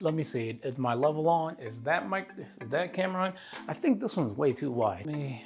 Let me see, is my level on? Is that camera on? I think this one's way too wide.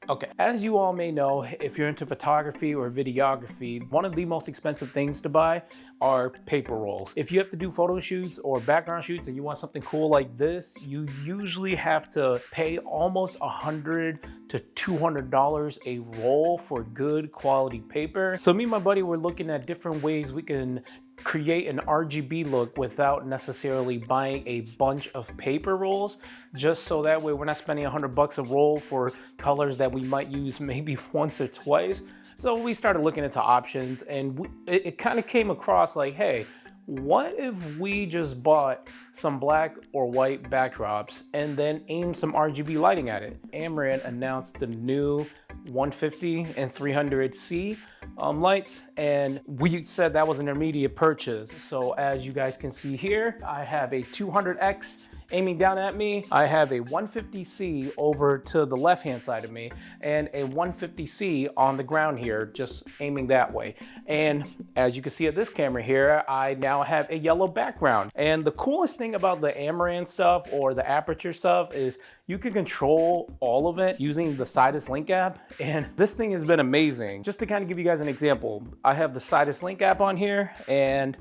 Okay, as you all may know, if you're into photography or videography, one of the most expensive things to buy are paper rolls. If you have to do photo shoots or background shoots and you want something cool like this, you usually have to pay almost $100 to $200 a roll for good quality paper. So me and my buddy were looking at different ways we can create an RGB look without necessarily buying a bunch of paper rolls, just so that way we're not spending $100 a roll for colors that we might use maybe once or twice. So we started looking into options, and it kind of came across like, hey, what if we just bought some black or white backdrops and then aimed some RGB lighting at it? Amaran announced the new 150 and 300C lights, and we said that was an immediate purchase. So as you guys can see here, I have a 200X aiming down at me. I have a 150C over to the left hand side of me and a 150C on the ground here, just aiming that way. And as you can see at this camera here, I now have a yellow background. And the coolest thing about the Amaran stuff or the aperture stuff is you can control all of it using the Sidus Link app. And this thing has been amazing. Just to kind of give you guys an example, I have the Sidus Link app on here, and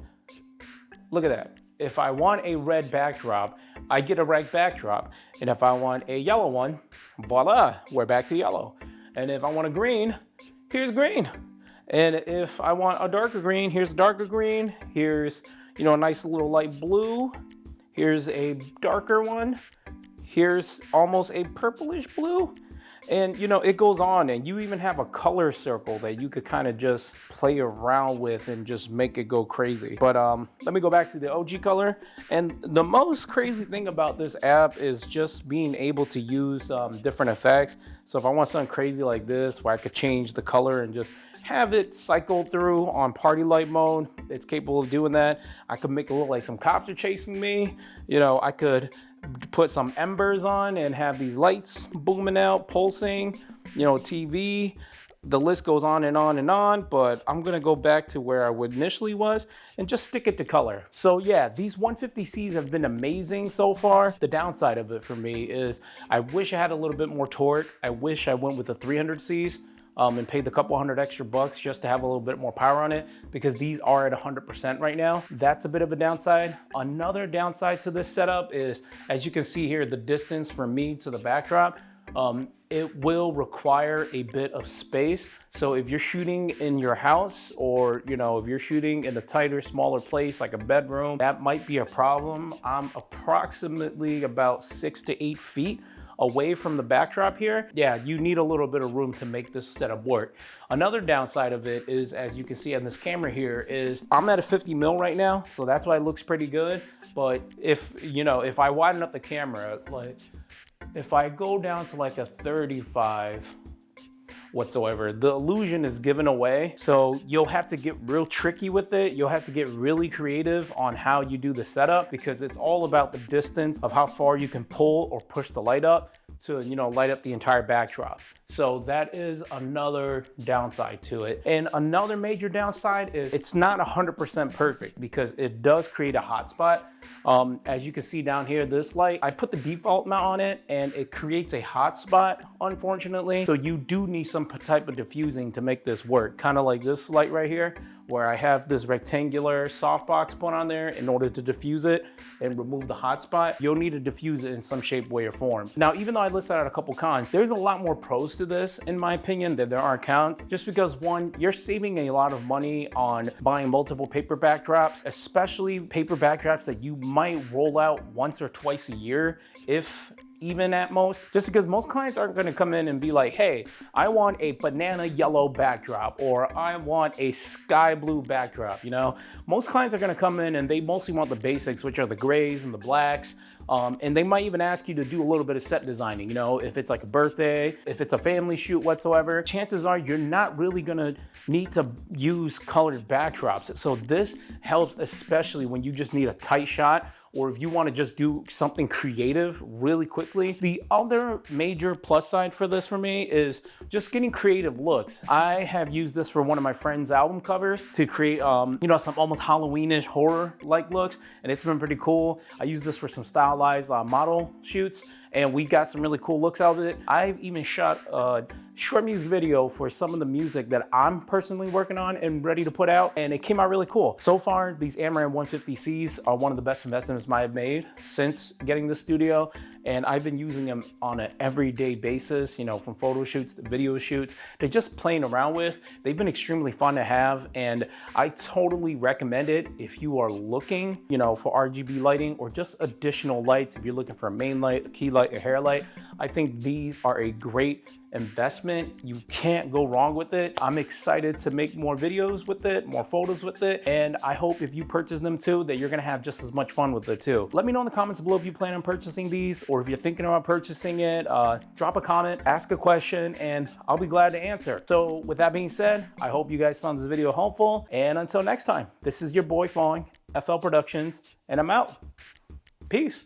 look at that. If I want a red backdrop, I get a red backdrop. And if I want a yellow one, voila, we're back to yellow. And if I want a green, here's green. And if I want a darker green, here's darker green. Here's, a nice little light blue. Here's a darker one. Here's almost a purplish blue. And it goes on, and you even have a color circle that you could kind of just play around with and just make it go crazy. But let me go back to the OG color. And the most crazy thing about this app is just being able to use different effects. So if I want something crazy like this, where I could change the color and just have it cycle through on party light mode, it's capable of doing that. I could make it look like some cops are chasing me. I could put some embers on and have these lights booming out, pulsing, TV. The list goes on and on and on, but I'm gonna go back to where I initially was and just stick it to color. So yeah, these 150Cs have been amazing so far. The downside of it for me is I wish I had a little bit more torque. I wish I went with the 300Cs. And paid the couple $100 extra just to have a little bit more power on it, because these are at 100% right now. That's a bit of a downside. Another downside to this setup is, as you can see here, the distance from me to the backdrop, it will require a bit of space. So if you're shooting in your house, or if you're shooting in a tighter, smaller place like a bedroom, that might be a problem. I'm approximately about 6 to 8 feet away from the backdrop here. Yeah, you need a little bit of room to make this setup work. Another downside of it is, as you can see on this camera here, is I'm at a 50 mil right now, so that's why it looks pretty good. But if I widen up the camera, like if I go down to like a 35 whatsoever, the illusion is given away. So you'll have to get real tricky with it. You'll have to get really creative on how you do the setup, because it's all about the distance of how far you can pull or push the light up to light up the entire backdrop. So that is another downside to it. And another major downside is it's not 100% perfect, because it does create a hotspot. As you can see down here, this light, I put the default mount on it and it creates a hotspot, unfortunately. So you do need some type of diffusing to make this work. Kind of like this light right here, where I have this rectangular softbox put on there in order to diffuse it and remove the hotspot. You'll need to diffuse it in some shape, way, or form. Now, even though I listed out a couple cons, there's a lot more pros to this, in my opinion, than there are cons. Just because, one, you're saving a lot of money on buying multiple paper backdrops, especially paper backdrops that you might roll out once or twice a year, if even at most, just because most clients aren't going to come in and be like, hey, I want a banana yellow backdrop, or I want a sky blue backdrop. Most clients are going to come in and they mostly want the basics, which are the grays and the blacks. And they might even ask you to do a little bit of set designing, if it's like a birthday, if it's a family shoot whatsoever. Chances are you're not really going to need to use colored backdrops. So this helps, especially when you just need a tight shot, or if you want to just do something creative really quickly. The other major plus side for this for me is just getting creative looks. I have used this for one of my friend's album covers to create, you know, some almost Halloweenish horror-like looks, and it's been pretty cool. I use this for some stylized model shoots, and we got some really cool looks out of it. I've even shot a short music video for some of the music that I'm personally working on and ready to put out, and it came out really cool. So far, these Amaran 150Cs are one of the best investments I've made since getting this studio, and I've been using them on an everyday basis, you know, from photo shoots to video shoots to just playing around with. They've been extremely fun to have, and I totally recommend it if you are looking, you know, for RGB lighting or just additional lights. If you're looking for a main light, a key light, a hair light, I think these are a great investment. You can't go wrong with it. I'm excited to make more videos with it, more photos with it, and I hope if you purchase them too, that you're gonna have just as much fun with it too. Let me know in the comments below if you plan on purchasing these, or if you're thinking about purchasing it. Drop a comment, ask a question, and I'll be glad to answer. So with that being said, I hope you guys found this video helpful, and until next time, this is your boy Falling, FL Productions, and I'm out. Peace.